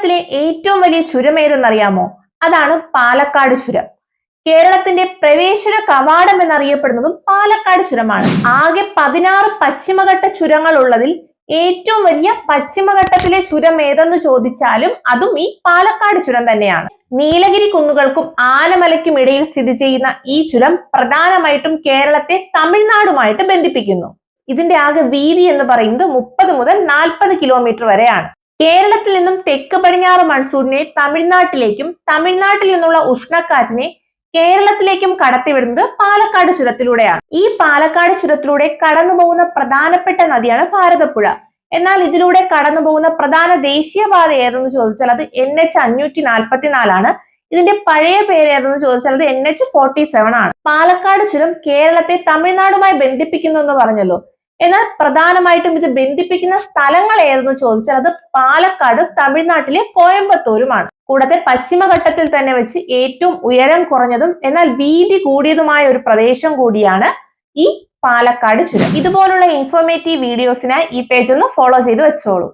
കേരളത്തിലെ ഏറ്റവും വലിയ ചുരം ഏതെന്നറിയാമോ? അതാണ് പാലക്കാട് ചുരം. കേരളത്തിന്റെ പ്രവേശന കവാടം എന്നറിയപ്പെടുന്നതും പാലക്കാട് ചുരമാണ്. ആകെ 16 പശ്ചിമഘട്ട ചുരങ്ങൾ ഉള്ളതിൽ ഏറ്റവും വലിയ പശ്ചിമഘട്ടത്തിലെ ചുരം ഏതെന്ന് ചോദിച്ചാലും അതും ഈ പാലക്കാട് ചുരം തന്നെയാണ്. നീലഗിരി കുന്നുകൾക്കും ആനമലയ്ക്കും ഇടയിൽ സ്ഥിതി ചെയ്യുന്ന ഈ ചുരം പ്രധാനമായിട്ടും കേരളത്തെ തമിഴ്നാടുമായിട്ട് ബന്ധിപ്പിക്കുന്നു. ഇതിന്റെ ആകെ വീതി എന്ന് പറയുന്നത് 30 മുതൽ 40 കിലോമീറ്റർ വരെയാണ്. കേരളത്തിൽ നിന്നും തെക്ക് പടിഞ്ഞാറ് മൺസൂണിനെ തമിഴ്നാട്ടിലേക്കും തമിഴ്നാട്ടിൽ നിന്നുള്ള ഉഷ്ണക്കാറ്റിനെ കേരളത്തിലേക്കും കടത്തിവിടുന്നത് പാലക്കാട് ചുരത്തിലൂടെയാണ്. ഈ പാലക്കാട് ചുരത്തിലൂടെ കടന്നു പോകുന്ന പ്രധാനപ്പെട്ട നദിയാണ് ഭാരതപ്പുഴ. എന്നാൽ ഇതിലൂടെ കടന്നു പോകുന്ന പ്രധാന ദേശീയപാത ഏതെന്ന് ചോദിച്ചാൽ അത് NH 544 ആണ്. ഇതിന്റെ പഴയ പേര് ഏതെന്ന് ചോദിച്ചാൽ അത് NH 47 ആണ്. പാലക്കാട് ചുരം കേരളത്തെ തമിഴ്നാടുമായി ബന്ധിപ്പിക്കുന്നു എന്ന് പറഞ്ഞല്ലോ. എന്നാൽ പ്രധാനമായിട്ടും ഇത് ബന്ധിപ്പിക്കുന്ന സ്ഥലങ്ങൾ ഏതെന്ന് ചോദിച്ചാൽ അത് പാലക്കാട് തമിഴ്നാട്ടിലെ കോയമ്പത്തൂരുമാണ്. കൂടാതെ പശ്ചിമഘട്ടത്തിൽ തന്നെ വെച്ച് ഏറ്റവും ഉയരം കുറഞ്ഞതും എന്നാൽ വീതി കൂടിയതുമായ ഒരു പ്രദേശം കൂടിയാണ് ഈ പാലക്കാട് ചുരം. ഇതുപോലുള്ള ഇൻഫോർമേറ്റീവ് വീഡിയോസിനായി ഈ പേജ് ഒന്ന് ഫോളോ ചെയ്ത് വെച്ചോളൂ.